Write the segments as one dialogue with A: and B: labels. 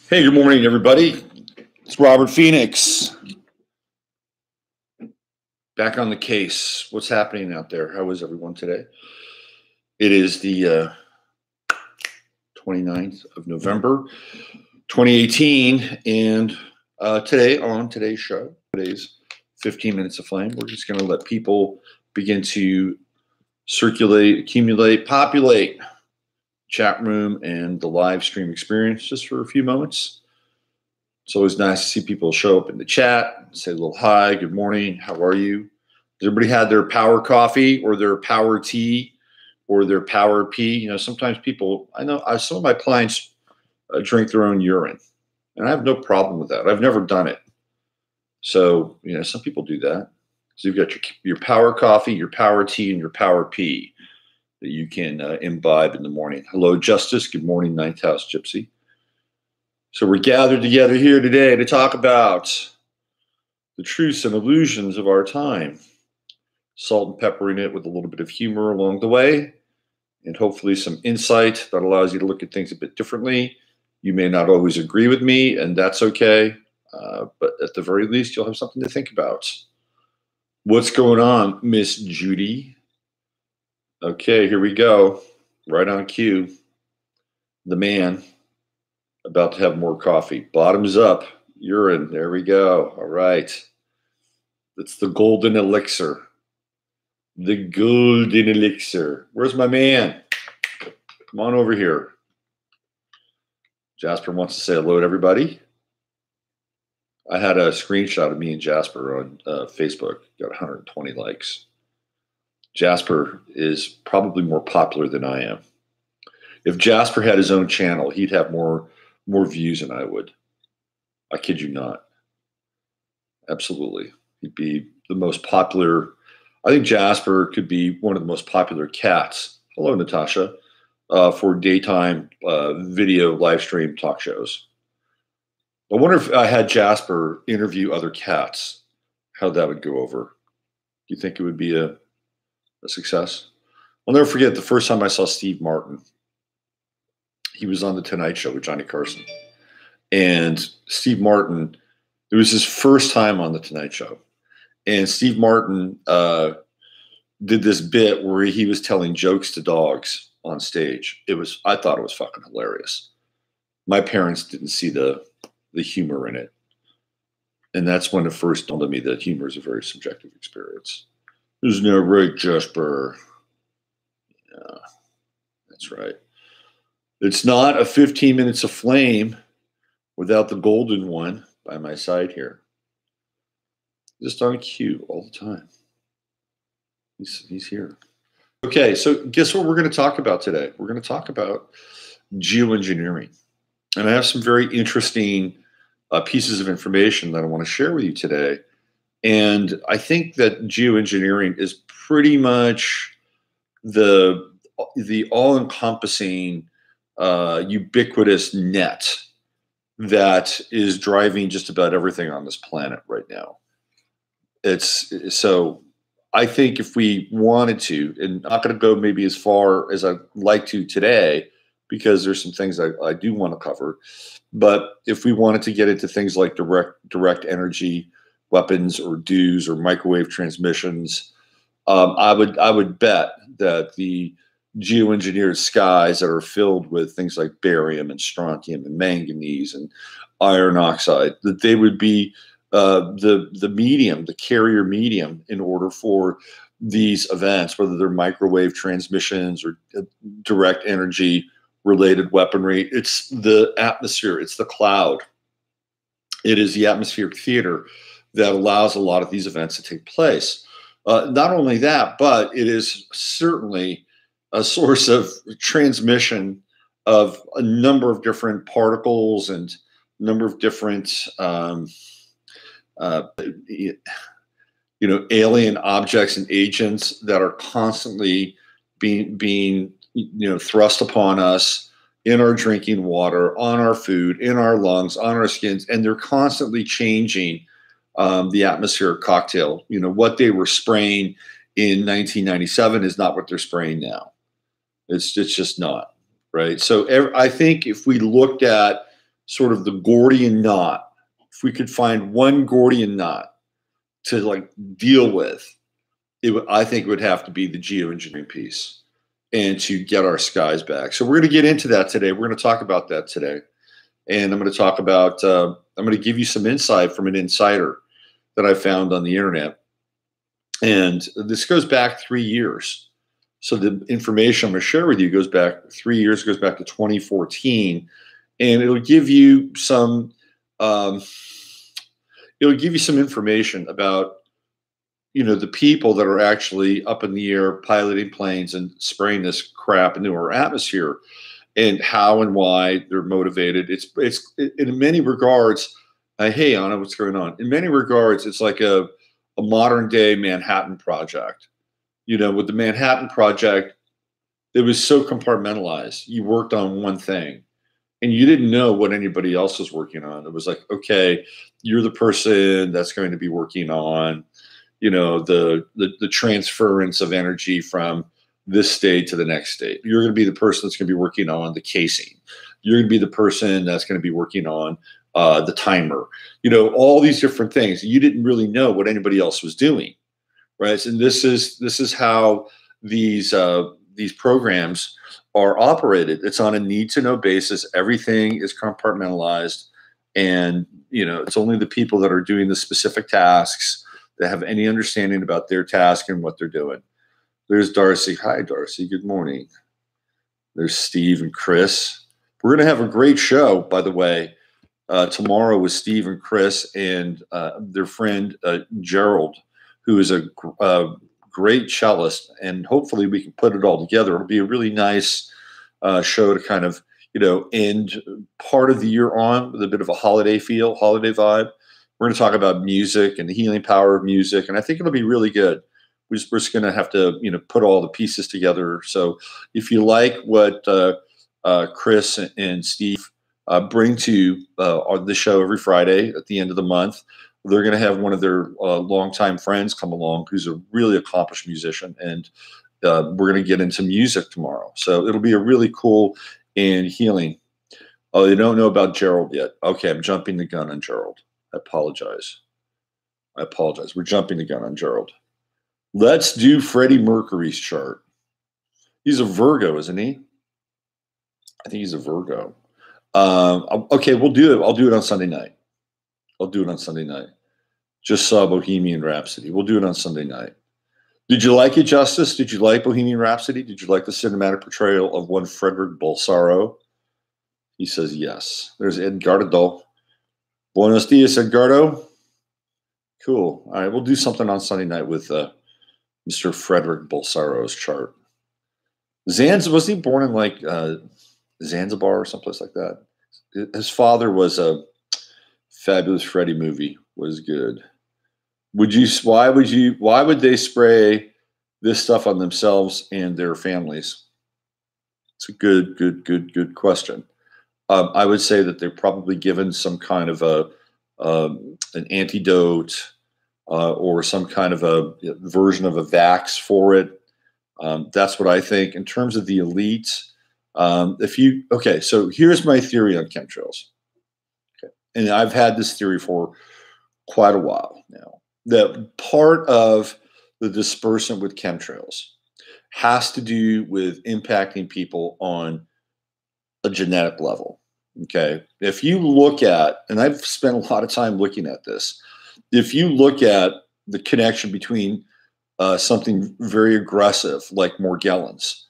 A: Hey, good morning, everybody. It's Robert Phoenix. Back on the case. What's happening out there? How is everyone today? It is the 29th of November, 2018. And today, on today's show, today's 15 Minutes of Flame, we're just going to let people begin to circulate, accumulate, populate chat room and the live stream experience just for a few moments. It's always nice to see people show up in the chat, say a little hi, good morning, how are you? Has everybody had their power coffee or their power tea or their power pee? You know, sometimes people, I know some of my clients drink their own urine, and I have no problem with that. I've never done it. So, you know, some people do that. So you've got your power coffee, your power tea, and your power pee that you can imbibe in the morning. Hello, Justice. Good morning, Ninth House Gypsy. So we're gathered together here today to talk about the truths and illusions of our time. Salt and peppering it with a little bit of humor along the way, and hopefully some insight that allows you to look at things a bit differently. You may not always agree with me, and that's okay. But at the very least, you'll have something to think about. What's going on, Miss Judy? Okay, here we go. Right on cue. The man about to have more coffee. Bottoms up. Urine. There we go. All right. It's the golden elixir. The golden elixir. Where's my man? Come on over here. Jasper wants to say hello to everybody. I had a screenshot of me and Jasper on Facebook. Got 120 likes. Jasper is probably more popular than I am. If Jasper had his own channel, he'd have more views than I would. I kid you not. Absolutely. He'd be the most popular. I think Jasper could be one of the most popular cats. Hello, Natasha. For daytime video live stream talk shows. I wonder if I had Jasper interview other cats, how that would go over. Do you think it would be a success? I'll never forget the first time I saw Steve Martin. He was on The Tonight Show with Johnny Carson. And Steve Martin, it was his first time on The Tonight Show. And Steve Martin did this bit where he was telling jokes to dogs on stage. I thought it was fucking hilarious. My parents didn't see the humor in it. And that's when it first dawned on me that humor is a very subjective experience. Isn't that right, Jasper? Yeah, that's right. It's not a 15 Minutes of Flame without the golden one by my side here. Just on cue all the time. He's here. Okay, so guess what we're going to talk about today? We're going to talk about geoengineering. And I have some very interesting pieces of information that I want to share with you today. And I think that geoengineering is pretty much the all-encompassing ubiquitous net that is driving just about everything on this planet right now. So I think if we wanted to, and not going to go maybe as far as I'd like to today, because there's some things I do want to cover, but if we wanted to get into things like direct energy weapons or DEWs or microwave transmissions, I would bet that the geoengineered skies that are filled with things like barium and strontium and manganese and iron oxide, that they would be the medium, the carrier medium, in order for these events, whether they're microwave transmissions or direct energy related weaponry. It's the atmosphere, it's the cloud. It is the atmospheric theater that allows a lot of these events to take place. Not only that, but it is certainly a source of transmission of a number of different particles and a number of different, alien objects and agents that are constantly being thrust upon us in our drinking water, on our food, in our lungs, on our skins, and they're constantly changing the atmospheric cocktail. You know, what they were spraying in 1997 is not what they're spraying now. It's just not, right? So I think if we looked at sort of the Gordian knot, if we could find one Gordian knot to like deal with, I think it would have to be the geoengineering piece and to get our skies back. So we're going to get into that today. We're going to talk about that today. And I'm going to talk about, I'm going to give you some insight from an insider that I found on the internet. And this goes back 3 years. So the information I'm going to share with you goes back 3 years, goes back to 2014. And it'll give you some, information about, the people that are actually up in the air piloting planes and spraying this crap into our atmosphere, and how and why they're motivated. It's in many regards, hey Anna, what's going on? In many regards, it's like a modern day Manhattan Project. With the Manhattan Project, it was so compartmentalized. You worked on one thing, and you didn't know what anybody else was working on. It was like, okay, you're the person that's going to be working on, the transference of energy from this state to the next state. You're going to be the person that's going to be working on the casing. You're going to be the person that's going to be working on the timer. All these different things. You didn't really know what anybody else was doing, right? And this is how these programs are operated. It's on a need-to-know basis. Everything is compartmentalized, and it's only the people that are doing the specific tasks that have any understanding about their task and what they're doing. There's Darcy. Hi, Darcy. Good morning. There's Steve and Chris. We're going to have a great show, by the way, tomorrow with Steve and Chris and their friend Gerald, who is a great cellist, and hopefully we can put it all together. It'll be a really nice show to kind of, end part of the year on with a bit of a holiday feel, holiday vibe. We're going to talk about music and the healing power of music, and I think it'll be really good. We're just going to have to, put all the pieces together. So if you like what Chris and Steve bring to the show every Friday at the end of the month, they're going to have one of their longtime friends come along who's a really accomplished musician, and we're going to get into music tomorrow. So it'll be a really cool and healing. Oh, you don't know about Gerald yet. Okay, I'm jumping the gun on Gerald. I apologize. We're jumping the gun on Gerald. Let's do Freddie Mercury's chart. He's a Virgo, isn't he? I think he's a Virgo. Okay, we'll do it. I'll do it on Sunday night. Just saw Bohemian Rhapsody. We'll do it on Sunday night. Did you like it, Justice? Did you like Bohemian Rhapsody? Did you like the cinematic portrayal of one Frederick Bolsaro? He says yes. There's Edgardo. Buenos dias, Edgardo. Cool. All right, we'll do something on Sunday night with Mr. Frederick Bolsaro's chart. Zanzibar, was he born in like Zanzibar or someplace like that? His father was a Fabulous Freddy movie. Was good. Why would they spray this stuff on themselves and their families? It's a good question. I would say that they're probably given some kind of an antidote or some kind of a version of a vax for it. That's what I think. In terms of the elites, so here's my theory on chemtrails. Okay. And I've had this theory for quite a while now, that part of the dispersant with chemtrails has to do with impacting people on a genetic level. Okay. If you look at, and I've spent a lot of time looking at this, if you look at the connection between something very aggressive like Morgellons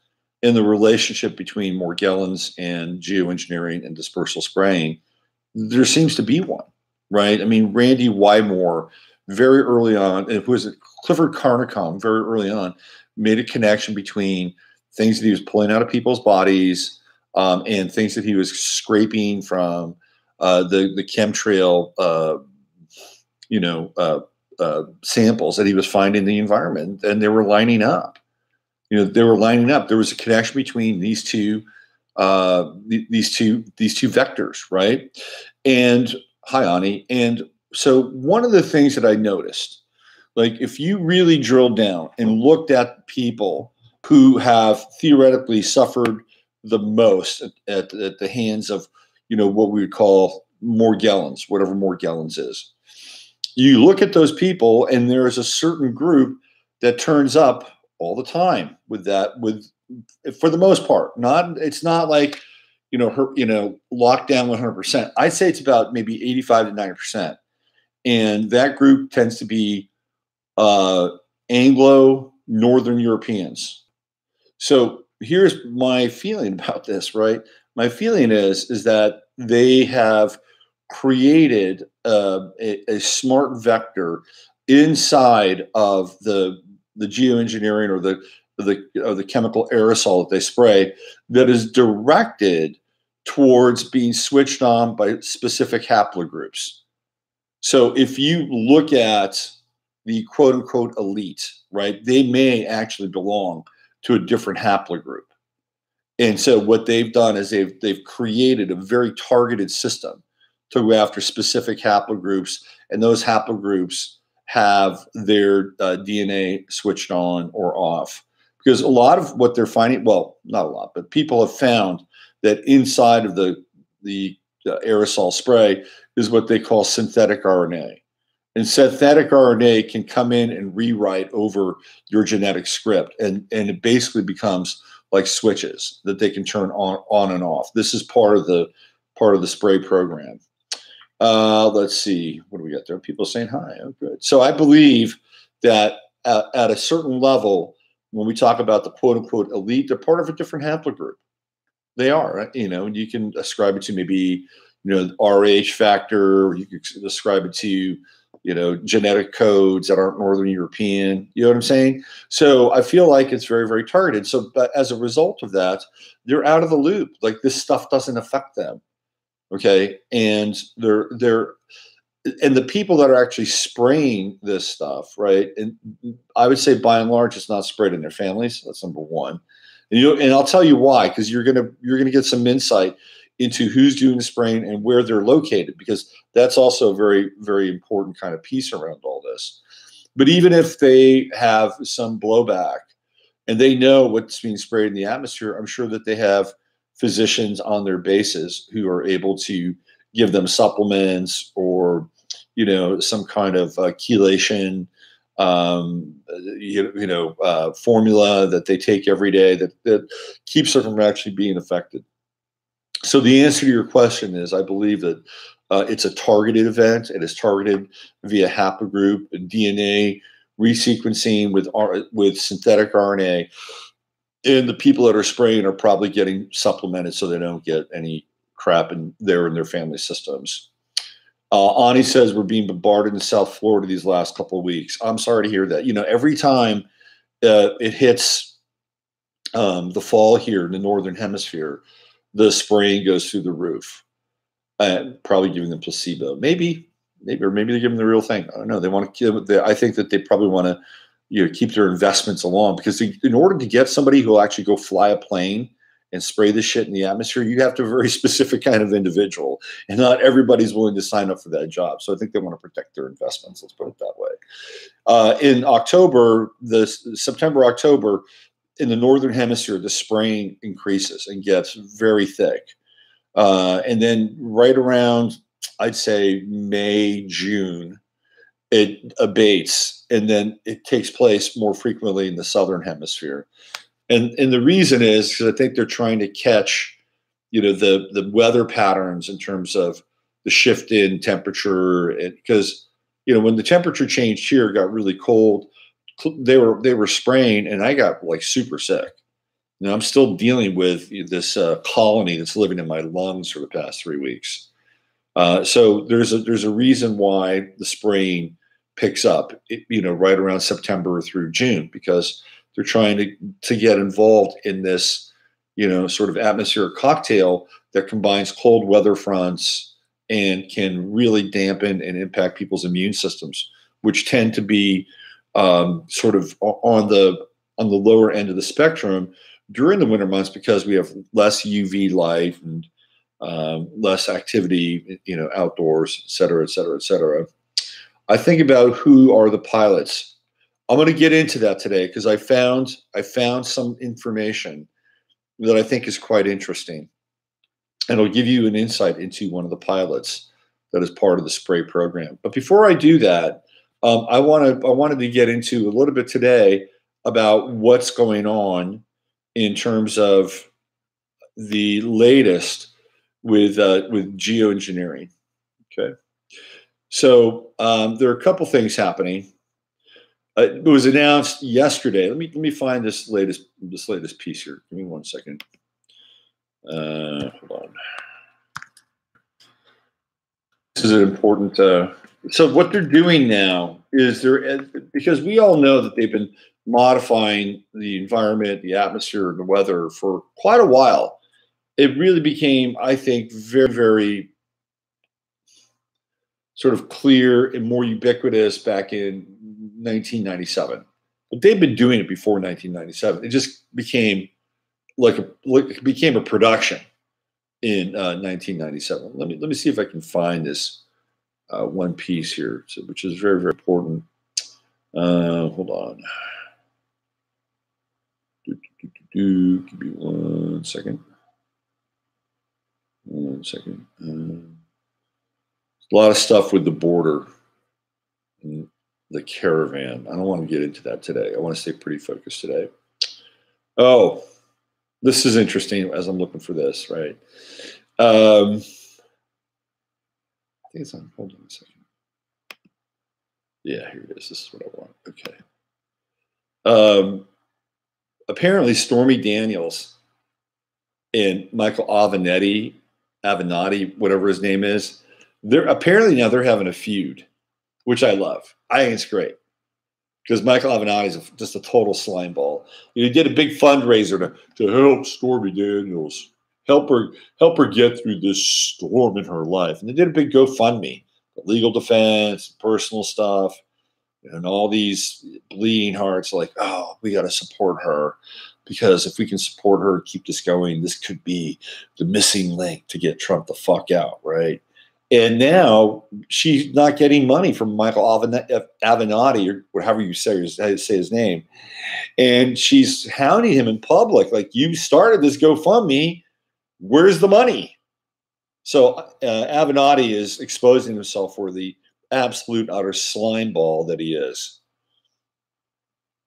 A: and the relationship between Morgellons and geoengineering and dispersal spraying, there seems to be one, right? I mean, Randy Wymore, very early on, and who was it? Clifford Carnicom, very early on, made a connection between things that he was pulling out of people's bodies and things that he was scraping from the chemtrail, samples that he was finding in the environment, and they were lining up. There was a connection between these two vectors, right? And hi, Ani. And so one of the things that I noticed, like if you really drilled down and looked at people who have theoretically suffered the most at the hands of, what we would call Morgellons, whatever Morgellons is. You look at those people, and there is a certain group that turns up all the time with that, for the most part. It's not like, locked down 100%. I'd say it's about maybe 85 to 90%. And that group tends to be Anglo Northern Europeans. So here's my feeling about this, right? My feeling is that they have created a smart vector inside of the geoengineering or the chemical aerosol that they spray that is directed towards being switched on by specific haplogroups. So if you look at the quote unquote elite, right, they may actually belong to a different haplogroup. And so what they've done is they've created a very targeted system to go after specific haplogroups, and those haplogroups have their DNA switched on or off. Because a lot of what they're finding, well, not a lot, but people have found that inside of the aerosol spray is what they call synthetic RNA. And synthetic RNA can come in and rewrite over your genetic script, and it basically becomes like switches that they can turn on and off. This is part of the spray program. Let's see, what do we got there? People saying hi. Oh, good. So I believe that at a certain level, when we talk about the quote unquote elite, they're part of a different haplogroup. They are, right? And you can ascribe it to maybe, RH factor, or you could ascribe it to, genetic codes that aren't Northern European. You know what I'm saying? So I feel like it's very, very targeted. So, but as a result of that, they're out of the loop. Like, this stuff doesn't affect them. Okay. And and the people that are actually spraying this stuff, right? And I would say by and large, it's not sprayed in their families. That's number one. And I'll tell you why, because you're gonna get some insight into who's doing the spraying and where they're located, because that's also a very, very important kind of piece around all this. But even if they have some blowback and they know what's being sprayed in the atmosphere, I'm sure that they have physicians on their bases who are able to give them supplements or, some kind of chelation, formula that they take every day that keeps them from actually being affected. So the answer to your question is, I believe that it's a targeted event. It is targeted via haplogroup and DNA resequencing with synthetic RNA. And the people that are spraying are probably getting supplemented so they don't get any crap in their family systems. Ani says we're being bombarded in South Florida these last couple of weeks. I'm sorry to hear that. Every time it hits the fall here in the Northern Hemisphere, the spraying goes through the roof. Probably giving them placebo. Maybe they're giving the real thing. I don't know. They want to. I think that they probably want to keep their investments along, because in order to get somebody who will actually go fly a plane and spray this shit in the atmosphere, you have to have a very specific kind of individual, and not everybody's willing to sign up for that job. So I think they want to protect their investments. Let's put it that way. In October, September, October, in the Northern Hemisphere, the spraying increases and gets very thick. And then right around, I'd say May, June, it abates, and then it takes place more frequently in the Southern Hemisphere. And the reason is because I think they're trying to catch, the weather patterns in terms of the shift in temperature. And because, when the temperature changed here, it got really cold, they were spraying, and I got like super sick. I'm still dealing with this colony that's living in my lungs for the past 3 weeks. So there's a reason why the spraying picks up, right around September through June, because they're trying to get involved in this, sort of atmospheric cocktail that combines cold weather fronts and can really dampen and impact people's immune systems, which tend to be sort of on the lower end of the spectrum during the winter months, because we have less UV light and less activity, outdoors, et cetera, et cetera, et cetera. I think about who are the pilots. I'm going to get into that today, because I found some information that I think is quite interesting. and it'll give you an insight into one of the pilots that is part of the spray program. But before I do that, I wanted to get into a little bit today about what's going on in terms of the latest with geoengineering. Okay, so there are a couple things happening. It was announced yesterday. Let me find this latest piece here. Give me 1 second. Hold on. This is an important. So what they're doing now is because we all know that they've been modifying the environment, the atmosphere, the weather for quite a while. It really became, I think, very, very sort of clear and more ubiquitous back in 1997. But they've been doing it before 1997. It just became it became a production in 1997. Let me see if I can find this one piece here, which is very, very important. Hold on. Give me 1 second. 1 second. A lot of stuff with the border and the caravan. I don't want to get into that today. I want to stay pretty focused today. Oh, this is interesting as I'm looking for this, right? I think it's on. Hold on a second. Yeah, here it is. This is what I want. Okay. Apparently, Stormy Daniels and Michael Avenatti, whatever his name is, they're having a feud, which I love. I think it's great because Michael Avenatti is just a total slime ball. He did a big fundraiser to help Stormy Daniels, help her get through this storm in her life, and they did a big GoFundMe, legal defense, personal stuff, and all these bleeding hearts. Like, oh, we got to support her. Because if we can support her, keep this going, this could be the missing link to get Trump the fuck out, right? And now she's not getting money from Michael Avenatti, or however you say his name. And she's hounding him in public, like, you started this GoFundMe, where's the money? So Avenatti is exposing himself for the absolute utter slime ball that he is.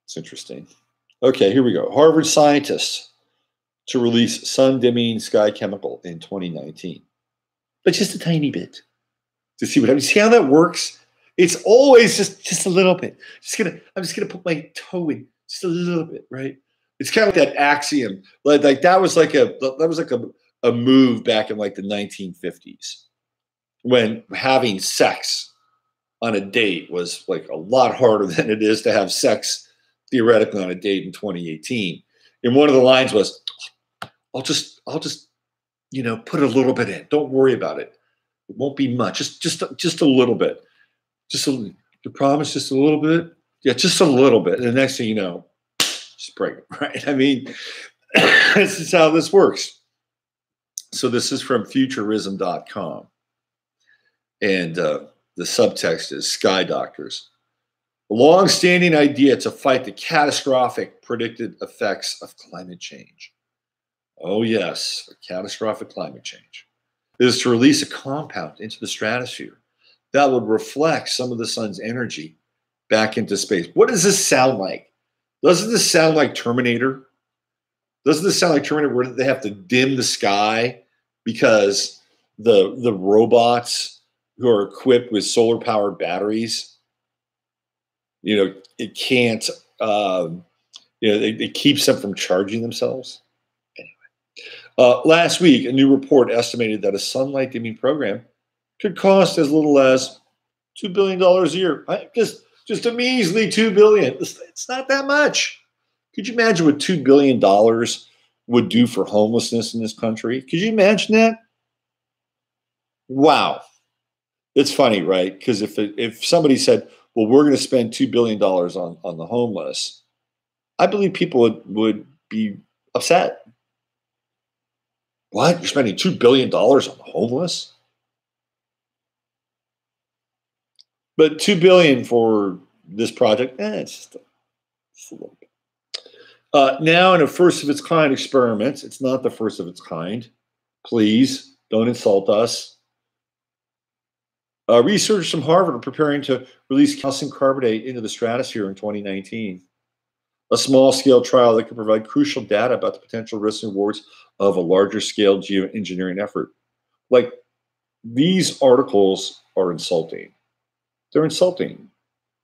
A: It's interesting. Okay, here we go. Harvard scientists to release sun-dimming sky chemical in 2019. But just a tiny bit to see what happens. See how that works? It's always just a little bit. I'm just gonna put my toe in just a little bit, right? It's kind of like that axiom. Like that was like a move back in like the 1950s when having sex on a date was like a lot harder than it is to have sex theoretically on a date in 2018. And one of the lines was, I'll just, put a little bit in. Don't worry about it. It won't be much. Just a little bit. You promise just a little bit? Yeah, just a little bit. And the next thing you know, she's pregnant, right? I mean, this is how this works. So this is from futurism.com. And the subtext is Sky Doctors. A long-standing idea to fight the catastrophic predicted effects of climate change. Oh, yes, catastrophic climate change is to release a compound into the stratosphere that would reflect some of the sun's energy back into space. What does this sound like? Doesn't this sound like Terminator? Doesn't this sound like Terminator where they have to dim the sky because the robots who are equipped with solar-powered batteries, it can't, it keeps them from charging themselves. Anyway, last week, a new report estimated that a sunlight dimming program could cost as little as $2 billion a year. Just a measly $2 billion. It's not that much. Could you imagine what $2 billion would do for homelessness in this country? Could you imagine that? Wow. It's funny, right? Because if somebody said, well, we're going to spend $2 billion on the homeless, I believe people would be upset. What? You're spending $2 billion on the homeless? But $2 billion for this project, it's a little bit. Now, in a first of its kind experiment, it's not the first of its kind, please. Don't insult us. Researchers from Harvard are preparing to release calcium carbonate into the stratosphere in 2019. A small-scale trial that could provide crucial data about the potential risks and rewards of a larger-scale geoengineering effort. Like, these articles are insulting. They're insulting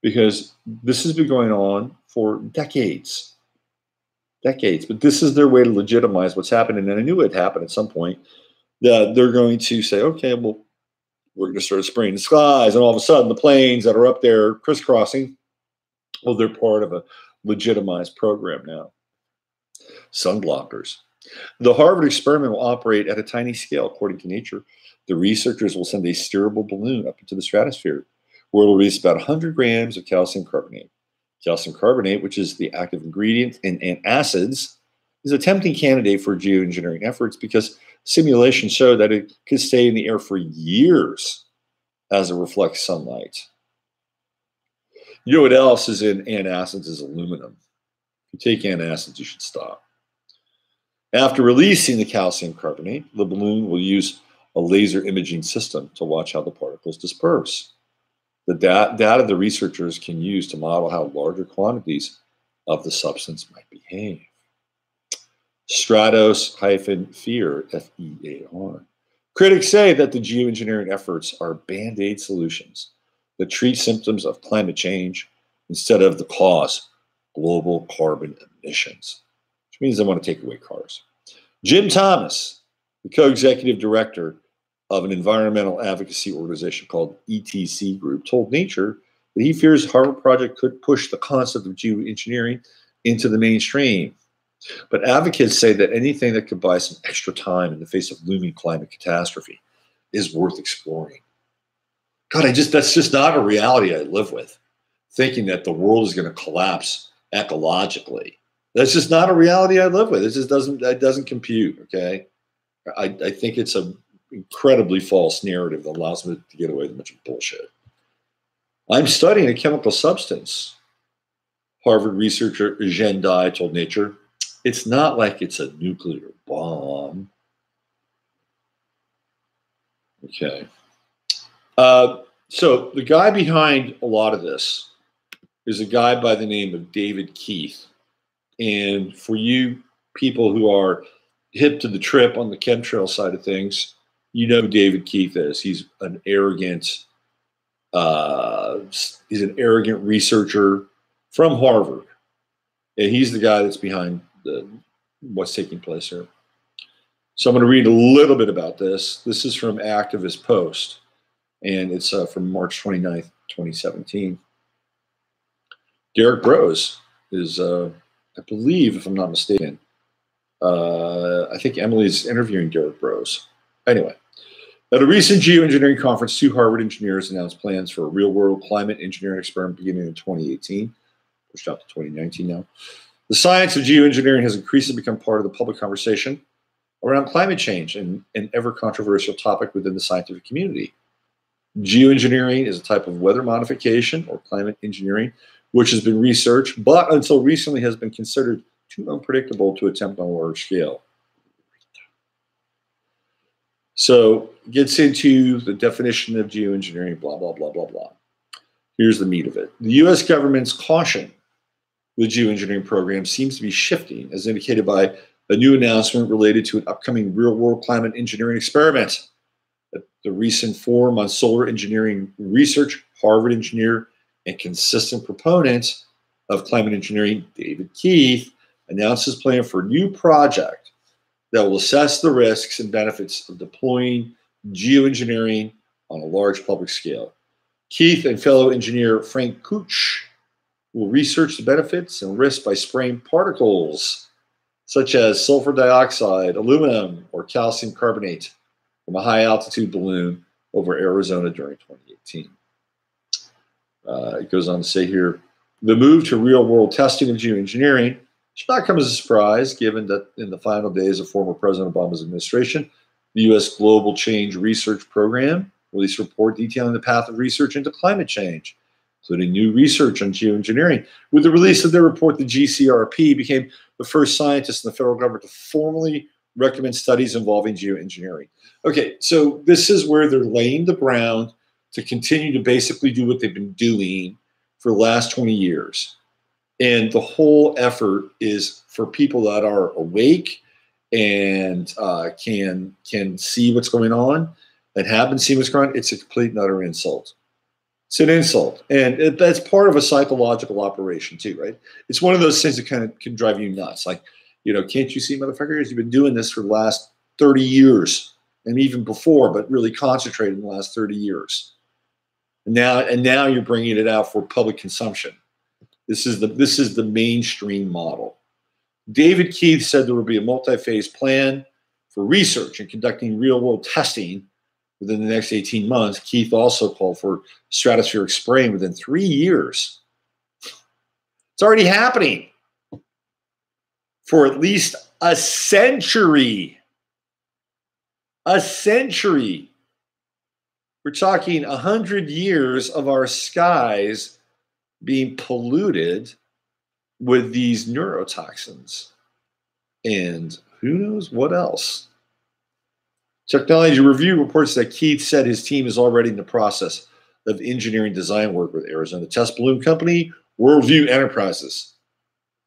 A: because this has been going on for decades. Decades. But this is their way to legitimize what's happening. And I knew it would happen at some point. That they're going to say, okay, well, we're going to start spraying the skies. And all of a sudden, the planes that are up there crisscrossing, well, they're part of a legitimized program now. Sun blockers. The Harvard experiment will operate at a tiny scale, according to Nature. The researchers will send a steerable balloon up into the stratosphere, where it will release about 100 grams of calcium carbonate. Calcium carbonate, which is the active ingredient in antacids, is a tempting candidate for geoengineering efforts because simulations show that it could stay in the air for years as it reflects sunlight. You know what else is in antacids is aluminum. If you take antacids, you should stop. After releasing the calcium carbonate, the balloon will use a laser imaging system to watch how the particles disperse. The data the researchers can use to model how larger quantities of the substance might behave. Stratos-fear, F-E-A-R. Critics say that the geoengineering efforts are band-aid solutions that treat symptoms of climate change instead of the cause, global carbon emissions, which means they want to take away cars. Jim Thomas, the co-executive director of an environmental advocacy organization called ETC Group, told Nature that he fears Harvard project could push the concept of geoengineering into the mainstream. But advocates say that anything that could buy some extra time in the face of looming climate catastrophe is worth exploring. God, that's just not a reality I live with, thinking that the world is going to collapse ecologically. That's just not a reality I live with. It just doesn't compute, okay? I think it's an incredibly false narrative that allows me to get away with a bunch of bullshit. I'm studying a chemical substance, Harvard researcher Zhen Dai told Nature. It's not like it's a nuclear bomb. Okay. So the guy behind a lot of this is a guy by the name of David Keith. And for you people who are hip to the trip on the chemtrail side of things, you know who David Keith is. He's an arrogant researcher from Harvard. And he's the guy that's behind what's taking place here. So I'm going to read a little bit about this. This is from Activist Post, and it's from March 29th, 2017. Derek Brose is, I believe, if I'm not mistaken, I think Emily's interviewing Derek Brose. Anyway, at a recent geoengineering conference, 2 Harvard engineers announced plans for a real-world climate engineering experiment beginning in 2018, pushed out to 2019 now. The science of geoengineering has increasingly become part of the public conversation around climate change and an ever-controversial topic within the scientific community. Geoengineering is a type of weather modification or climate engineering which has been researched, but until recently has been considered too unpredictable to attempt on a large scale. So it gets into the definition of geoengineering, blah, blah, blah, blah, blah. Here's the meat of it. The U.S. government's caution with the geoengineering program seems to be shifting, as indicated by a new announcement related to an upcoming real-world climate engineering experiment. At the recent Forum on Solar Engineering Research, Harvard engineer and consistent proponent of climate engineering, David Keith, announced his plan for a new project that will assess the risks and benefits of deploying geoengineering on a large public scale. Keith and fellow engineer Frank Kuch will research the benefits and risks by spraying particles such as sulfur dioxide, aluminum, or calcium carbonate from a high-altitude balloon over Arizona during 2018. It goes on to say here, the move to real-world testing of geoengineering should not come as a surprise, given that in the final days of former President Obama's administration, the U.S. Global Change Research Program released a report detailing the path of research into climate change, including new research on geoengineering. With the release of their report, the GCRP became the first scientist in the federal government to formally recommend studies involving geoengineering. Okay, so this is where they're laying the ground to continue to basically do what they've been doing for the last 20 years. And the whole effort is for people that are awake and can see what's going on and have been seeing what's going on. It's a complete and utter insult. It's an insult. And that's part of a psychological operation too, right? It's one of those things that kind of can drive you nuts. Like, you know, can't you see, motherfuckers? You've been doing this for the last 30 years and even before, but really concentrated in the last 30 years. And now you're bringing it out for public consumption. This is the mainstream model. David Keith said there will be a multi-phase plan for research and conducting real-world testing within the next 18 months. Keith also called for stratospheric spraying within 3 years. It's already happening for at least a century. A century. We're talking 100 years of our skies being polluted with these neurotoxins. And who knows what else? Technology Review reports that Keith said his team is already in the process of engineering design work with Arizona Test Balloon Company, Worldview Enterprises,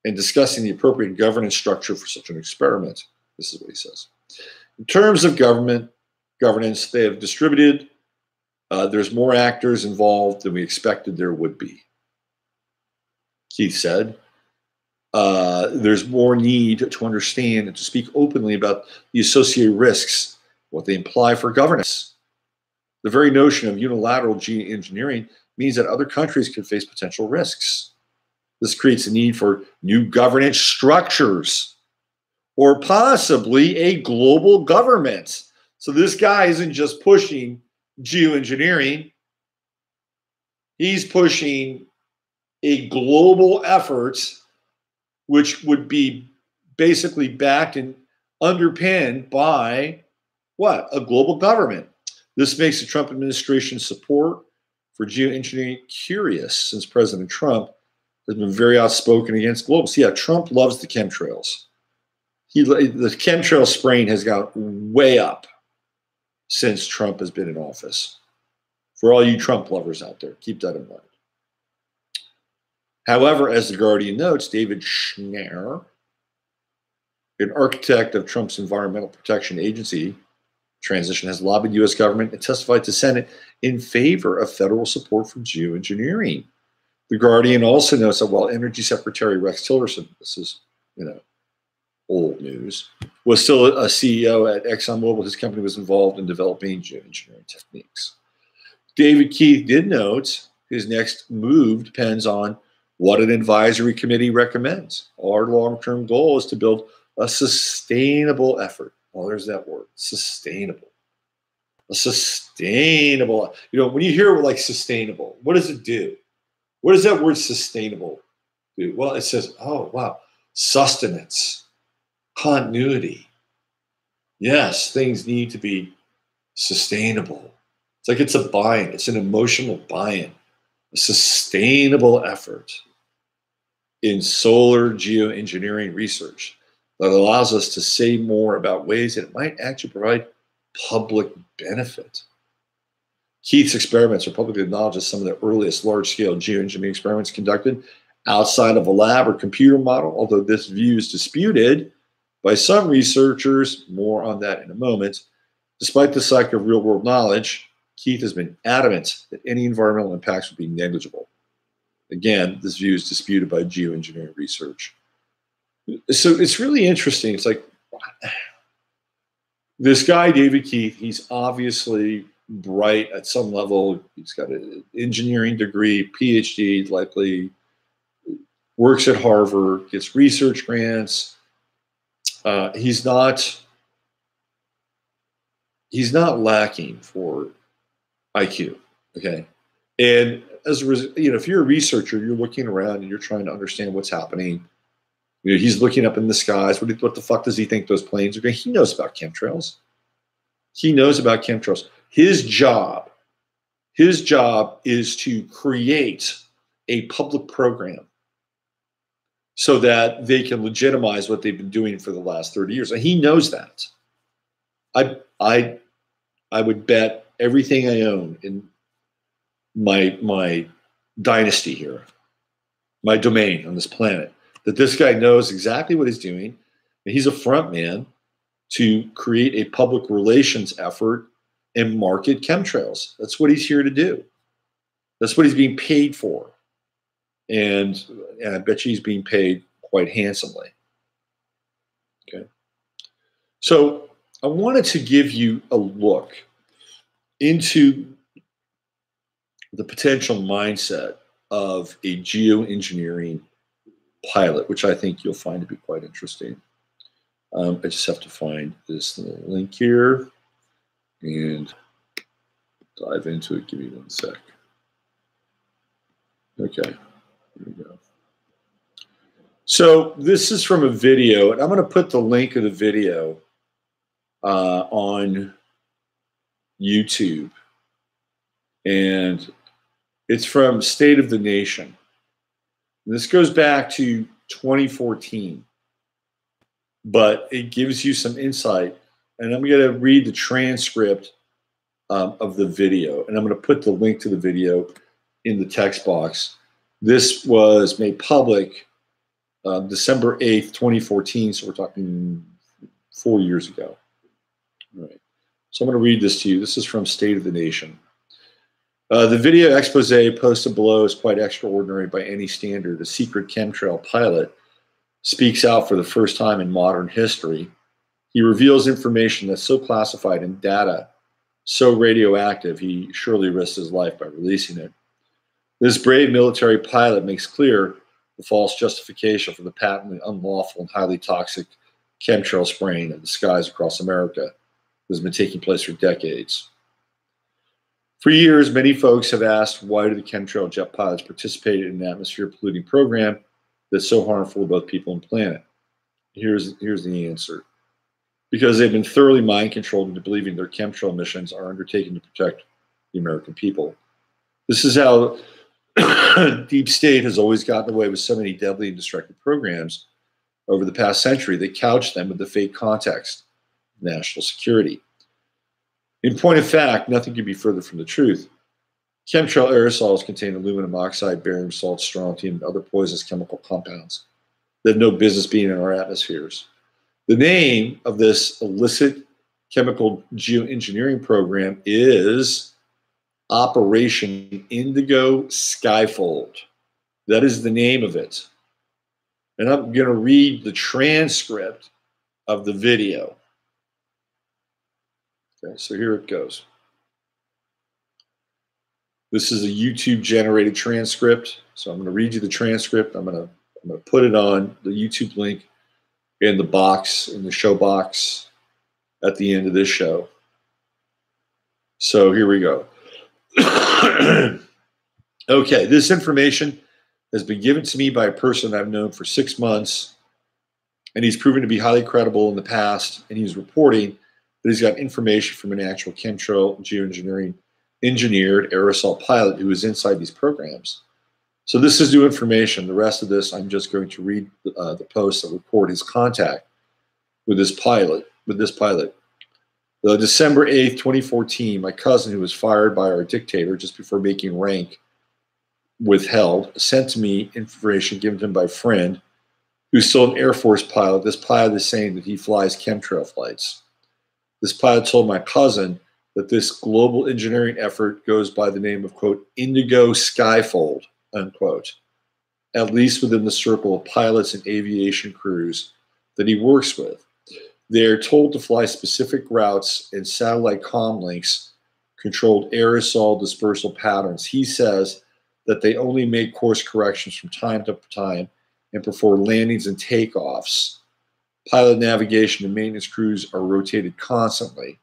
A: and discussing the appropriate governance structure for such an experiment. This is what he says. In terms of governance, they have distributed. There's more actors involved than we expected there would be. Keith said, there's more need to understand and to speak openly about the associated risks, what they imply for governance. The very notion of unilateral geoengineering means that other countries could face potential risks. This creates a need for new governance structures or possibly a global government. So this guy isn't just pushing geoengineering. He's pushing a global effort which would be basically backed and underpinned by what? A global government. This makes the Trump administration's support for geoengineering curious, since President Trump has been very outspoken against global. So yeah, Trump loves the chemtrails. The chemtrail spraying has gone way up since Trump has been in office. For all you Trump lovers out there, keep that in mind. However, as The Guardian notes, David Schneier, an architect of Trump's Environmental Protection Agency transition, has lobbied U.S. government and testified to Senate in favor of federal support for geoengineering. The Guardian also notes that while Energy Secretary Rex Tillerson, this is, old news, was still a CEO at ExxonMobil, his company was involved in developing geoengineering techniques. David Keith did note his next move depends on what an advisory committee recommends. Our long-term goal is to build a sustainable effort. Oh, there's that word, sustainable. A sustainable, when you hear like sustainable, what does it do? What does that word sustainable do? Well, it says, oh, wow, sustenance, continuity. Yes, things need to be sustainable. It's like it's a buy-in. It's an emotional buy-in, a sustainable effort in solar geoengineering research that allows us to say more about ways that it might actually provide public benefit. Keith's experiments are publicly acknowledged as some of the earliest large-scale geoengineering experiments conducted outside of a lab or computer model, although this view is disputed by some researchers. More on that in a moment. Despite the lack of real-world knowledge, Keith has been adamant that any environmental impacts would be negligible. Again, this view is disputed by geoengineering research. So it's really interesting. It's like this guy, David Keith, he's obviously bright at some level. He's got an engineering degree, PhD, likely works at Harvard, gets research grants. He's not lacking for IQ, okay? And as a result, if you're a researcher, you're looking around and you're trying to understand what's happening. He's looking up in the skies. What the fuck does he think those planes are doing? He knows about chemtrails. He knows about chemtrails. His job is to create a public program so that they can legitimize what they've been doing for the last 30 years. And he knows that. I would bet everything I own in my dynasty here, my domain on this planet, that this guy knows exactly what he's doing, and he's a front man to create a public relations effort and market chemtrails. That's what he's here to do. That's what he's being paid for. And I bet you he's being paid quite handsomely. Okay. So I wanted to give you a look into the potential mindset of a geoengineering pilot, which I think you'll find to be quite interesting. I just have to find this little link here and dive into it. Give me 1 sec. Okay, here we go. So this is from a video, and I'm going to put the link of the video on YouTube. And it's from State of the Nation. This goes back to 2014, but it gives you some insight. And I'm going to read the transcript of the video, and I'm going to put the link to the video in the text box. This was made public December 8th, 2014, so we're talking 4 years ago. All right. So I'm going to read this to you. This is from State of the Nation. The video expose posted below is quite extraordinary by any standard. A secret chemtrail pilot speaks out for the first time in modern history. He reveals information that's so classified and data so radioactive, he surely risks his life by releasing it. This brave military pilot makes clear the false justification for the patently unlawful and highly toxic chemtrail spraying of the skies across America that has been taking place for decades. For years, many folks have asked, why do the chemtrail jet pilots participate in an atmosphere polluting program that's so harmful to both people and planet? Here's the answer. Because they've been thoroughly mind controlled into believing their chemtrail missions are undertaken to protect the American people. This is how deep state has always gotten away with so many deadly and destructive programs over the past century. They couch them with the fake context, national security. In point of fact, nothing could be further from the truth. Chemtrail aerosols contain aluminum oxide, barium salt, strontium, and other poisonous chemical compounds that have no business being in our atmospheres. The name of this illicit chemical geoengineering program is Operation Indigo Skyfold. That is the name of it. And I'm going to read the transcript of the video. Okay, so here it goes. This is a YouTube-generated transcript. So I'm going to read you the transcript. I'm going to put it on the YouTube link in the box, in the show box at the end of this show. So here we go. Okay, this information has been given to me by a person I've known for 6 months, and he's proven to be highly credible in the past, and he's reporting that he's got information from an actual chemtrail geoengineering engineered aerosol pilot who is inside these programs. So this is new information. The rest of this, I'm just going to read the post that report his contact with this pilot. December 8th, 2014, my cousin, who was fired by our dictator just before making rank withheld, sent to me information given to him by a friend who's still an Air Force pilot. This pilot is saying that he flies chemtrail flights. This pilot told my cousin that this global engineering effort goes by the name of, quote, Indigo Skyfold, unquote, at least within the circle of pilots and aviation crews that he works with. They are told to fly specific routes and satellite comm links, controlled aerosol dispersal patterns. He says that they only make course corrections from time to time and perform landings and takeoffs. Pilot navigation and maintenance crews are rotated constantly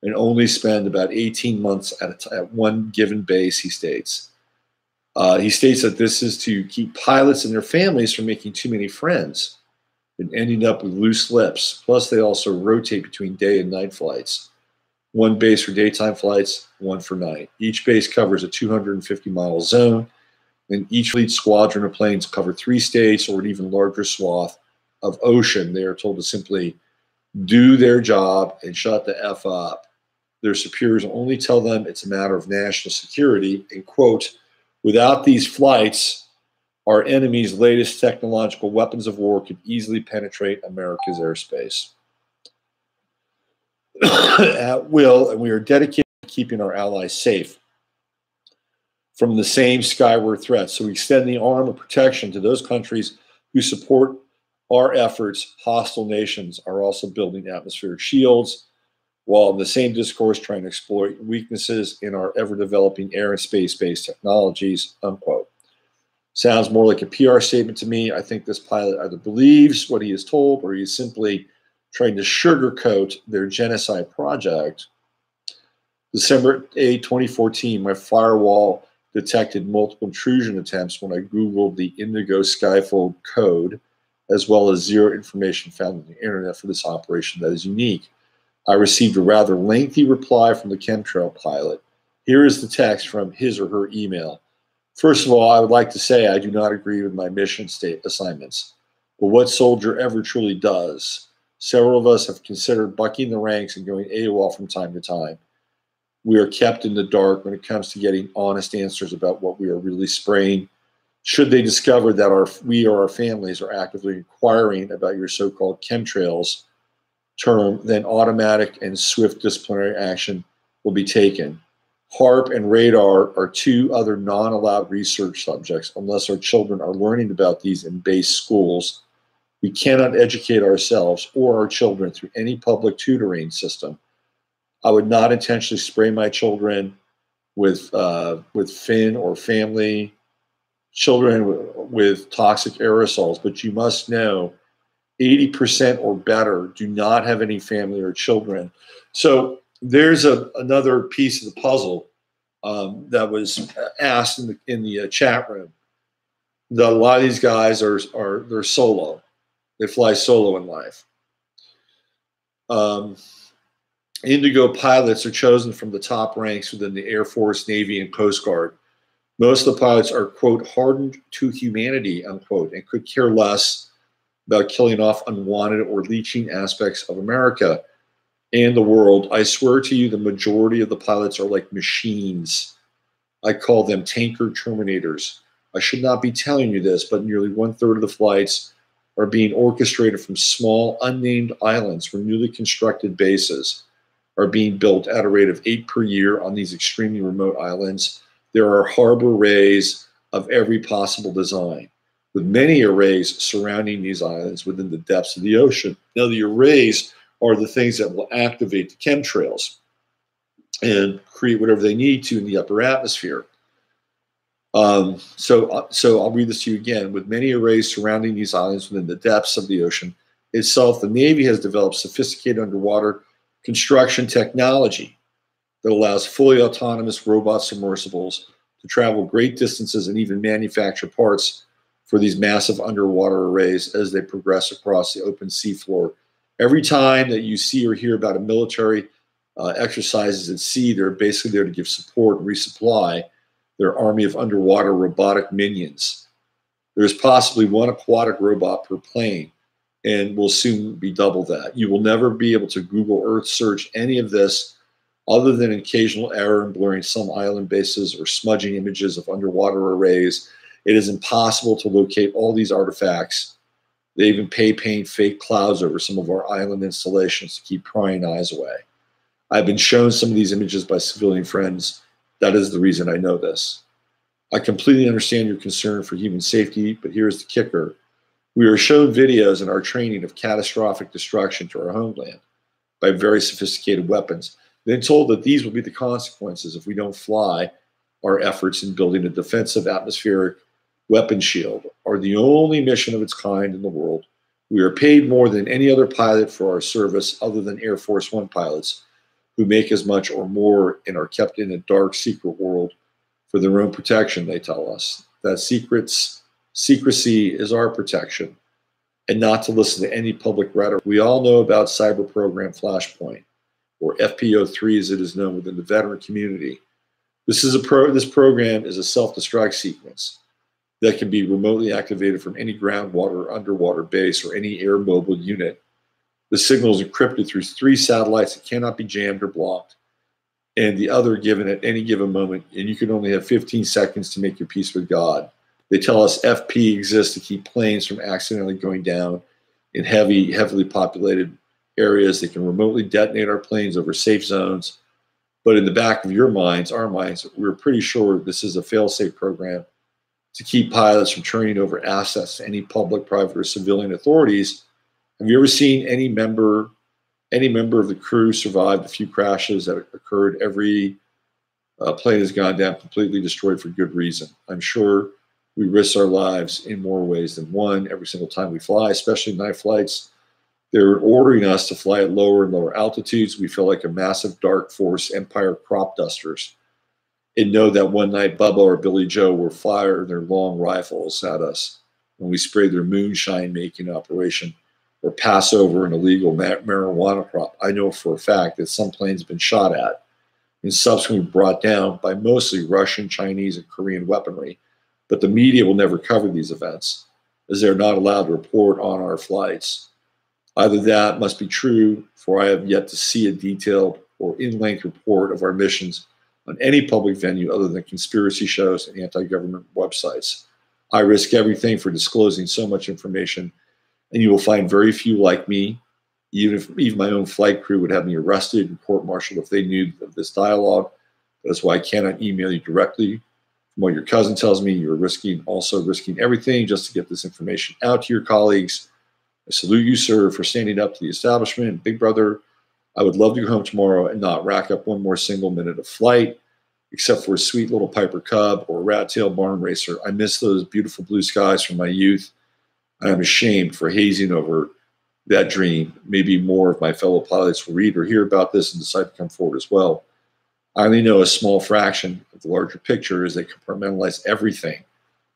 A: and only spend about 18 months at one given base, he states. He states that this is to keep pilots and their families from making too many friends and ending up with loose lips. Plus, they also rotate between day and night flights. One base for daytime flights, one for night. Each base covers a 250-mile zone, and each fleet squadron of planes cover 3 states or an even larger swath of ocean. They are told to simply do their job and shut the F up. Their superiors only tell them it's a matter of national security, and quote, without these flights, our enemy's latest technological weapons of war could easily penetrate America's airspace at will, and we are dedicated to keeping our allies safe from the same skyward threats. So we extend the arm of protection to those countries who support our efforts. Hostile nations are also building atmospheric shields, while in the same discourse trying to exploit weaknesses in our ever-developing air and space-based technologies, unquote. Sounds more like a PR statement to me. I think this pilot either believes what he is told or he is simply trying to sugarcoat their genocide project. December 8, 2014, my firewall detected multiple intrusion attempts when I Googled the Indigo Skyfold code, as well as zero information found on the internet for this operation that is unique. I received a rather lengthy reply from the chemtrail pilot. Here is the text from his or her email. First of all, I would like to say I do not agree with my mission assignments, but what soldier ever truly does? Several of us have considered bucking the ranks and going AWOL from time to time. We are kept in the dark when it comes to getting honest answers about what we are really spraying. Should they discover that we or our families are actively inquiring about your so-called chemtrails term, then automatic and swift disciplinary action will be taken. HARP and radar are 2 other non-allowed research subjects unless our children are learning about these in base schools. We cannot educate ourselves or our children through any public tutoring system. I would not intentionally spray my children with fin or family children with toxic aerosols, but you must know 80% or better do not have any family or children. So there's another piece of the puzzle that was asked in the chat room. That a lot of these guys they're solo. They fly solo in life. Indigo pilots are chosen from the top ranks within the Air Force, Navy, and Coast Guard. Most of the pilots are, quote, hardened to humanity, unquote, and could care less about killing off unwanted or leeching aspects of America and the world. I swear to you, the majority of the pilots are like machines. I call them tanker terminators. I should not be telling you this, but nearly 1/3 of the flights are being orchestrated from small, unnamed islands where newly constructed bases are being built at a rate of 8 per year on these extremely remote islands. There are harbor arrays of every possible design, with many arrays surrounding these islands within the depths of the ocean. Now, the arrays are the things that will activate the chemtrails and create whatever they need to in the upper atmosphere. So I'll read this to you again. With many arrays surrounding these islands within the depths of the ocean itself, the Navy has developed sophisticated underwater construction technology that allows fully autonomous robot submersibles to travel great distances and even manufacture parts for these massive underwater arrays as they progress across the open seafloor. Every time that you see or hear about a military exercises at sea, they're basically there to give support and resupply their army of underwater robotic minions. There's possibly 1 aquatic robot per plane, and will soon be double that. You will never be able to Google Earth search any of this other than an occasional error in blurring some island bases or smudging images of underwater arrays. It is impossible to locate all these artifacts. They even paint fake clouds over some of our island installations to keep prying eyes away. I've been shown some of these images by civilian friends. That is the reason I know this. I completely understand your concern for human safety, but here's the kicker. We are shown videos in our training of catastrophic destruction to our homeland by very sophisticated weapons, then told that these will be the consequences if we don't fly. Our efforts in building a defensive atmospheric weapon shield are the only mission of its kind in the world. We are paid more than any other pilot for our service other than Air Force One pilots, who make as much or more and are kept in a dark, secret world for their own protection, they tell us. That secrecy is our protection, and not to listen to any public rhetoric. We all know about Cyber Program Flashpoint, or FPO3 as it is known within the veteran community. This program is a self-destruct sequence. that can be remotely activated from any ground, water, or underwater base or any air mobile unit. The signal is encrypted through 3 satellites that cannot be jammed or blocked, and the other given at any given moment, and you can only have 15 seconds to make your peace with God. They tell us FP exists to keep planes from accidentally going down in heavily populated areas. They can remotely detonate our planes over safe zones. But in the back of your minds, our minds, we're pretty sure this is a fail-safe program to keep pilots from turning over assets to any public, private, or civilian authorities. Have you ever seen any member of the crew survive a few crashes that occurred? Every plane has gone down completely destroyed for good reason. I'm sure we risk our lives in more ways than one every single time we fly, especially night flights. They're ordering us to fly at lower and lower altitudes. We feel like a massive dark force empire crop dusters, and know that one night Bubba or Billy Joe will fire their long rifles at us when we spray their moonshine making operation or pass over an illegal marijuana crop. I know for a fact that some planes have been shot at and subsequently brought down by mostly Russian, Chinese, and Korean weaponry, but the media will never cover these events as they're not allowed to report on our flights. Either that must be true, for I have yet to see a detailed or in-length report of our missions on any public venue other than conspiracy shows and anti-government websites. I risk everything for disclosing so much information, and you will find very few like me. Even my own flight crew would have me arrested and court-martialed if they knew of this dialogue. That's why I cannot email you directly. From what your cousin tells me, you're also risking everything just to get this information out to your colleagues. I salute you, sir, for standing up to the establishment. Big brother, I would love to go home tomorrow and not rack up one more single minute of flight, except for a sweet little Piper Cub or a rat-tail barn racer. I miss those beautiful blue skies from my youth. I am ashamed for hazing over that dream. Maybe more of my fellow pilots will read or hear about this and decide to come forward as well. I only know a small fraction of the larger picture as they compartmentalize everything.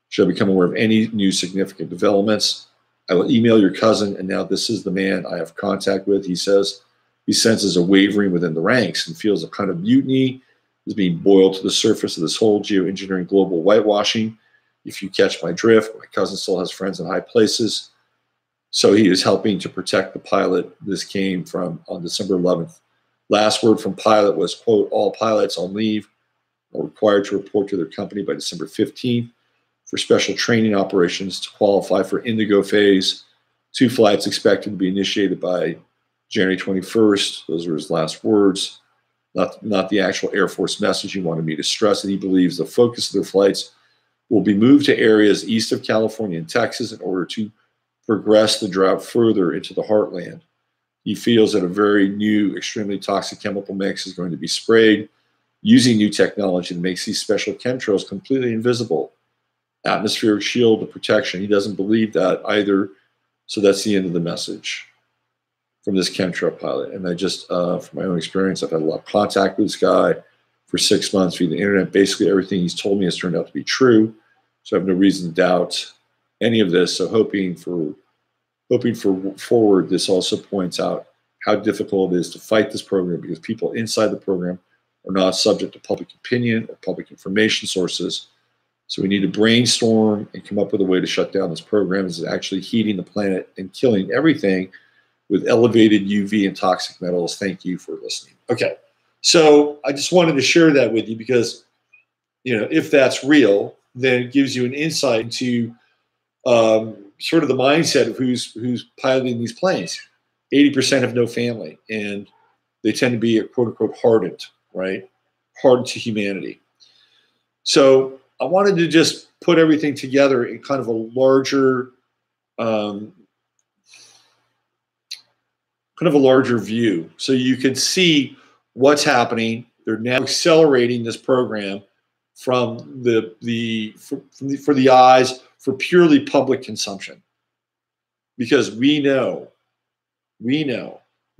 A: Should I become aware of any new significant developments, I will email your cousin, and now this is the man I have contact with. He says he senses a wavering within the ranks and feels a kind of mutiny is being boiled to the surface of this whole geoengineering global whitewashing. If you catch my drift, my cousin still has friends in high places, so he is helping to protect the pilot. This came from on December 11th. Last word from pilot was, quote, all pilots on leave are required to report to their company by December 15th for special training operations to qualify for Indigo phase. 2 flights expected to be initiated by January 21st. Those are his last words, not the actual Air Force message. He wanted me to stress that he believes the focus of their flights will be moved to areas east of California and Texas in order to progress the drought further into the heartland. He feels that a very new, extremely toxic chemical mix is going to be sprayed using new technology that makes these special chemtrails completely invisible. Atmospheric shield of protection. He doesn't believe that either. So that's the end of the message from this chemtrail pilot. And I just, from my own experience, I've had a lot of contact with this guy for 6 months via the internet. Basically, everything he's told me has turned out to be true. So I have no reason to doubt any of this. So hoping for forward, this also points out how difficult it is to fight this program because people inside the program are not subject to public opinion or public information sources. So we need to brainstorm and come up with a way to shut down this program. This is actually heating the planet and killing everything with elevated UV and toxic metals. Thank you for listening. Okay, so I just wanted to share that with you because, you know, if that's real, then it gives you an insight into sort of the mindset of who's piloting these planes. 80% have no family, and they tend to be, quote unquote, hardened, right? Hardened to humanity. So I wanted to just put everything together in kind of a larger, view, so you can see what's happening. They're now accelerating this program from for the eyes for purely public consumption, because we know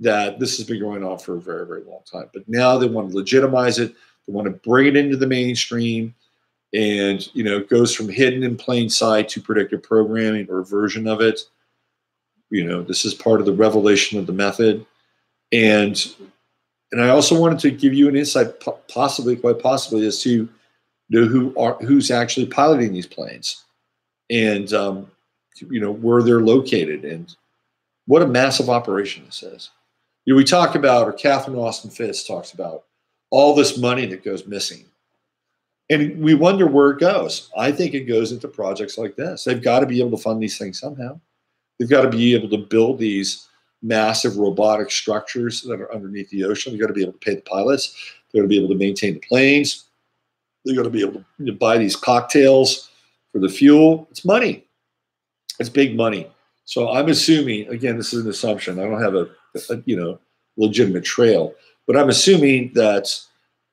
A: that this has been going on for a very, very long time. But now they want to legitimize it. They want to bring it into the mainstream. And, you know, it goes from hidden in plain sight to predictive programming or a version of it. You know, this is part of the revelation of the method. And I also wanted to give you an insight, quite possibly, as to, you know, who's actually piloting these planes. and where they're located, and what a massive operation this is. We talk about, or Catherine Austin Fitts talks about, all this money that goes missing. And we wonder where it goes. I think it goes into projects like this. They've got to be able to fund these things somehow. They've got to be able to build these massive robotic structures that are underneath the ocean. They've got to be able to pay the pilots. They've got to be able to maintain the planes. They've got to be able to buy these cocktails for the fuel. It's money. It's big money. So I'm assuming, again, this is an assumption. I don't have a legitimate trail, but I'm assuming that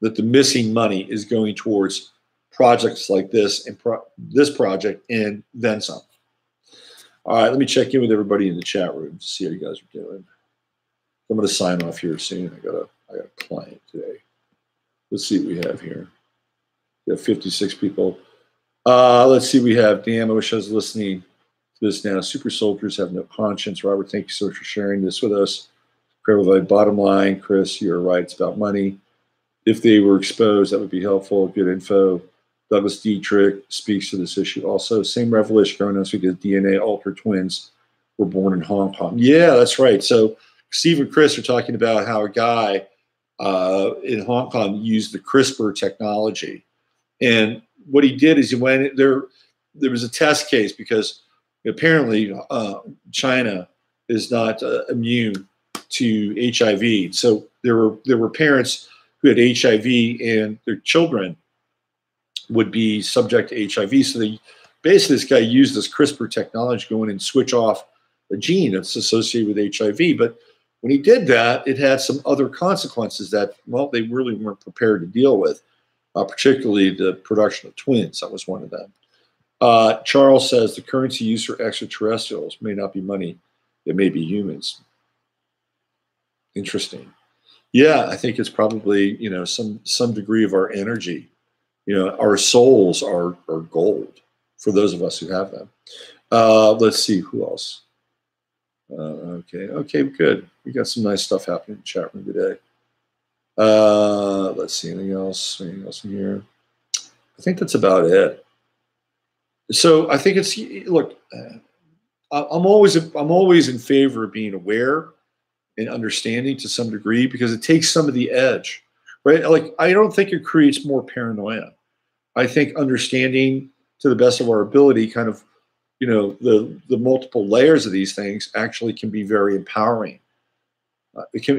A: the missing money is going towards projects like this and this project and then some. All right, let me check in with everybody in the chat room to see how you guys are doing. I'm going to sign off here soon. I got a client today. Let's see what we have here. We have 56 people. Let's see. We have Dan. I wish I was listening to this now. Super soldiers have no conscience. Robert, thank you so much for sharing this with us. Incredible. Bottom line, Chris, you're right. It's about money. If they were exposed, that would be helpful. Good info. Douglas Dietrich speaks to this issue also. Same revelation going on because DNA altered twins were born in Hong Kong. Yeah, that's right. So Steve and Chris are talking about how a guy in Hong Kong used the CRISPR technology. And what he did is he went there. There was a test case because apparently China is not immune to HIV. So there were parents who had HIV and their children would be subject to HIV. So basically this guy used this CRISPR technology to go in and switch off a gene that's associated with HIV. But when he did that, it had some other consequences that, well, they really weren't prepared to deal with, particularly the production of twins. That was one of them. Charles says the currency used for extraterrestrials may not be money. It may be humans. Interesting. Yeah, I think it's probably, some degree of our energy. Our souls are gold for those of us who have them. Let's see, who else? Okay, good. We got some nice stuff happening in the chat room today. Let's see, anything else in here? I think that's about it. So I think it's, look, I'm always in favor of being aware and understanding to some degree because it takes some of the edge, right? Like, I don't think it creates more paranoia. I think understanding to the best of our ability kind of, the multiple layers of these things actually can be very empowering. It can,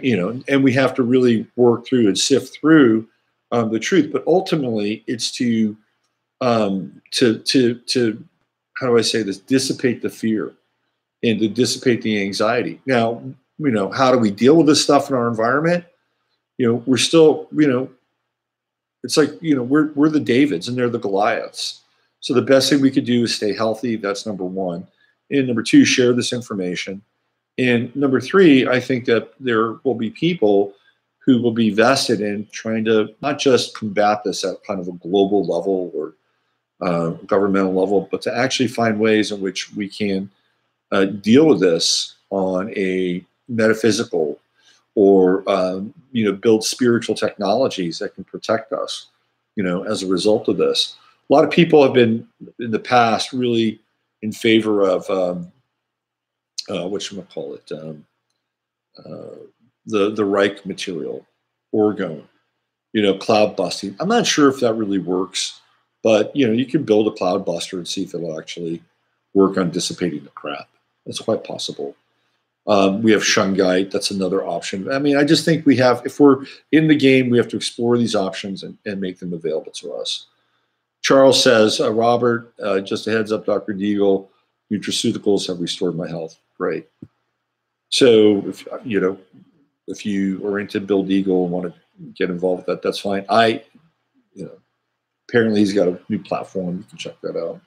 A: and we have to really work through and sift through the truth. But ultimately, it's to how do I say this? Dissipate the fear and to dissipate the anxiety. Now, how do we deal with this stuff in our environment? We're still, it's like, we're the Davids and they're the Goliaths. So the best thing we could do is stay healthy. That's number one. And number two, share this information. And number three, I think that there will be people who will be vested in trying to not just combat this at kind of a global level or governmental level, but to actually find ways in which we can deal with this on a metaphysical or build spiritual technologies that can protect us, as a result of this. A lot of people have been in the past really in favor of the Reich material, orgone, cloud busting. I'm not sure if that really works, but you can build a cloud buster and see if it'll actually work on dissipating the crap. That's quite possible. We have shungite. That's another option. I mean, I just think if we're in the game, we have to explore these options and make them available to us. Charles says, Robert, just a heads up, Dr. Deagle, nutraceuticals have restored my health. Great. So if you are into Bill Deagle and want to get involved with that, that's fine. Apparently he's got a new platform. You can check that out.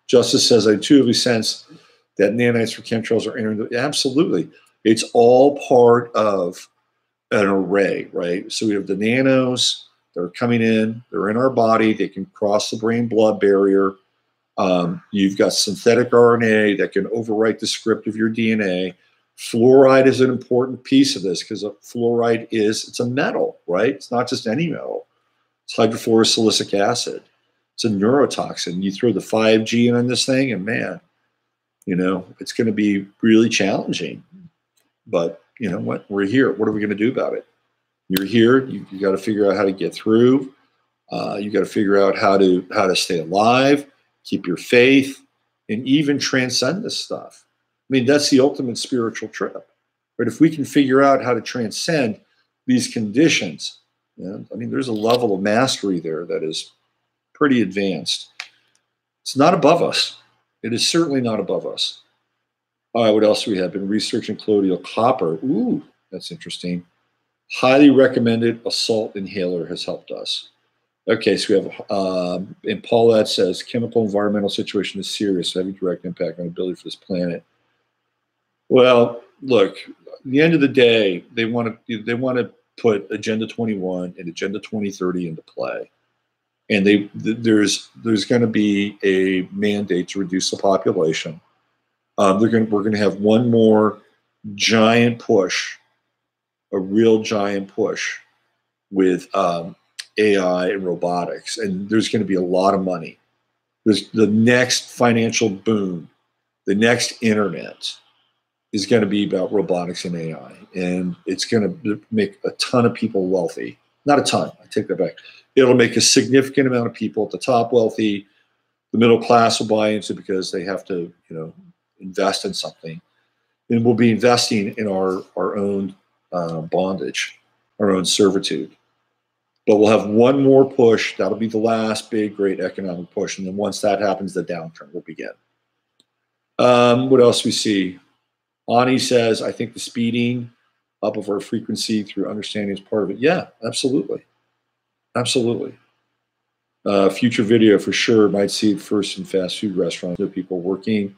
A: Justice says, I intuitively sense that nanites for chemtrails are entering. Absolutely. It's all part of an array, right? So we have the nanos that are coming in. They're in our body. They can cross the brain-blood barrier. You've got synthetic RNA that can overwrite the script of your DNA. Fluoride is an important piece of this because fluoride it's a metal, right? It's not just any metal. It's hydrofluorosilicic acid. It's a neurotoxin. You throw the 5G in on this thing, and man, you know, it's going to be really challenging. But you know what? We're here. What are we going to do about it? You're here. You got to figure out how to get through. You got to figure out how to stay alive, keep your faith, and even transcend this stuff. I mean, that's the ultimate spiritual trip. But if we can figure out how to transcend these conditions, you know, I mean, there's a level of mastery there that is pretty advanced. It's not above us. It is certainly not above us. All right, what else do we have? Been researching colloidal copper. Ooh, that's interesting. Highly recommended assault inhaler has helped us. Okay, so we have, and Paulette says, chemical environmental situation is serious, having direct impact on the ability for this planet. Well, look, at the end of the day, they want to put Agenda 21 and Agenda 2030 into play. And there's going to be a mandate to reduce the population. We're going to have one more giant push, a real giant push with AI and robotics, and there's going to be a lot of money. There's the next financial boom, the next internet is going to be about robotics and AI, and it's going to make a ton of people wealthy. Not a ton, I take that back. It'll make a significant amount of people at the top wealthy. The middle class will buy into it because they have to, you know, invest in something, and we'll be investing in our own bondage, our own servitude. But we'll have one more push. That'll be the last big, great economic push. And then once that happens, the downturn will begin. What else we see? Ani says, I think the speeding up of our frequency through understanding is part of it. Yeah, absolutely. Absolutely. Future video for sure. Might see it first in fast food restaurants. There are people working.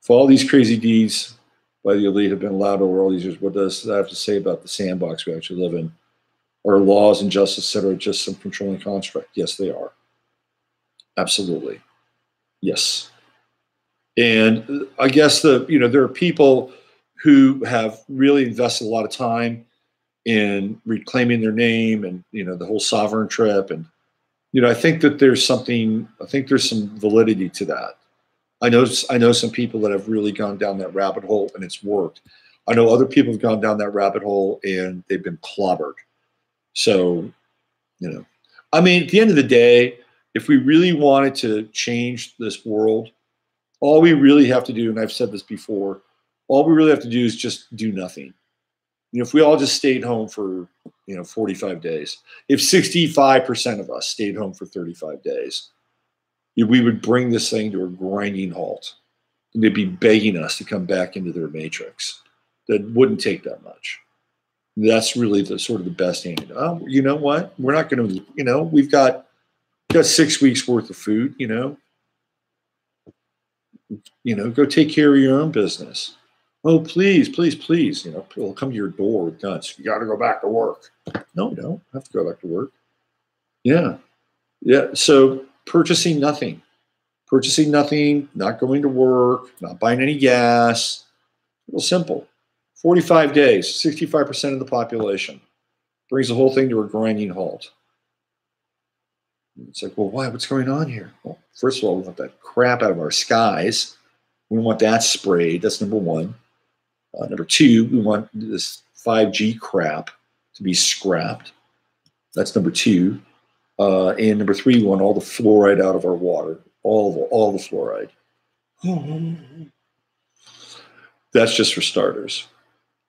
A: For all these crazy deeds by the elite have been allowed over all these years, what does that have to say about the sandbox we actually live in? Are laws and justice, et cetera, just some controlling construct? Yes, they are. Absolutely. Yes. And I guess there are people who have really invested a lot of time in reclaiming their name and, the whole sovereign trip. And, I think that there's some validity to that. I know some people that have really gone down that rabbit hole and it's worked. I know other people have gone down that rabbit hole and they've been clobbered. So, I mean, at the end of the day, if we really wanted to change this world, all we really have to do, and I've said this before, all we really have to do is just do nothing. If we all just stayed home for, 45 days, if 65% of us stayed home for 35 days, we would bring this thing to a grinding halt. And they'd be begging us to come back into their matrix. That wouldn't take that much. That's really the sort of the best antidote. Oh, you know what? We're not going to, we've got 6 weeks worth of food, go take care of your own business. Oh, please, please, please, people will come to your door with guns. You got to go back to work. No, we don't have to go back to work. Yeah. Yeah. So purchasing nothing, not going to work, not buying any gas. Real simple. 45 days, 65% of the population brings the whole thing to a grinding halt. It's like, well, why? What's going on here? Well, first of all, we want that crap out of our skies. We want that sprayed. That's number one. Number two, we want this 5G crap to be scrapped. That's number two. And number three, we want all the fluoride out of our water. All the fluoride. That's just for starters.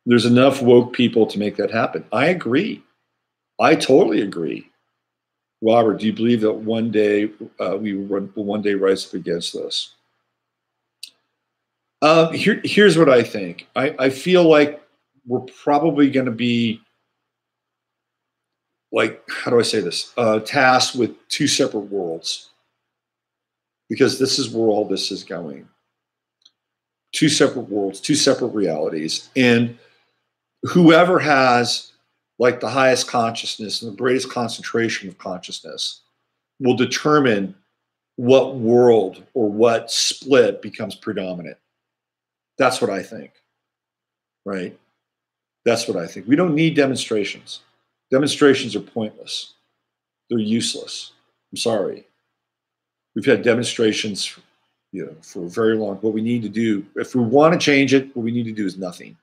A: There's enough woke people to make that happen. I agree. I totally agree. Robert, do you believe that one day we will one day rise up against this? Here's what I think. I feel like we're probably going to be, like, how do I say this? Tasked with two separate worlds, because this is where all this is going. Two separate worlds, two separate realities, and whoever has like the highest consciousness and the greatest concentration of consciousness will determine what world or what split becomes predominant. That's what I think, right? That's what I think. We don't need demonstrations. Demonstrations are pointless. They're useless. I'm sorry. We've had demonstrations, for a very long. What we need to do, if we want to change it, what we need to do is nothing.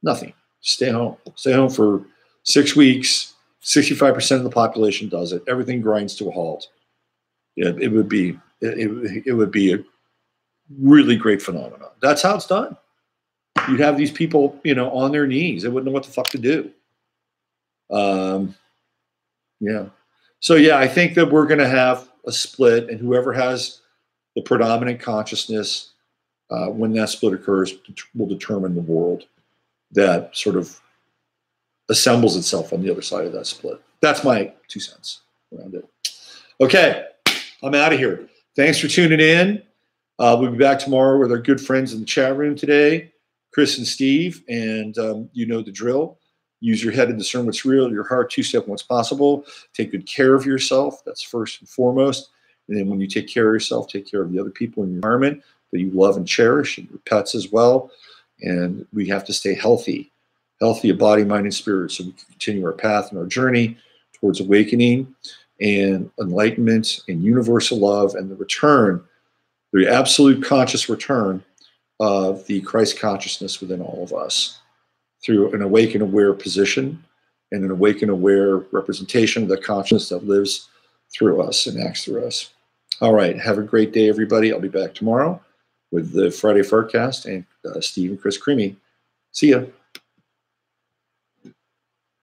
A: Nothing. Stay home. Stay home for 6 weeks. 65% of the population does it. Everything grinds to a halt. It would be a really great phenomenon. That's how it's done. You'd have these people, on their knees. They wouldn't know what the fuck to do. Yeah. So I think that we're going to have a split, and whoever has the predominant consciousness when that split occurs will determine the world that sort of assembles itself on the other side of that split. That's my 2 cents around it. Okay, I'm out of here. Thanks for tuning in. We'll be back tomorrow with our good friends in the chat room today, Chris and Steve, and you know the drill. Use your head and discern what's real, your heart, two-step what's possible. Take good care of yourself. That's first and foremost. And then when you take care of yourself, take care of the other people in your environment that you love and cherish, and your pets as well. And we have to stay healthy of body, mind, and spirit, so we can continue our path and our journey towards awakening and enlightenment and universal love and the return, the absolute conscious return of the Christ consciousness within all of us through an awake and aware position and an awake and aware representation of the consciousness that lives through us and acts through us. All right. Have a great day, everybody. I'll be back tomorrow with the Friday Forecast and Steve and Chris Creamy. See ya.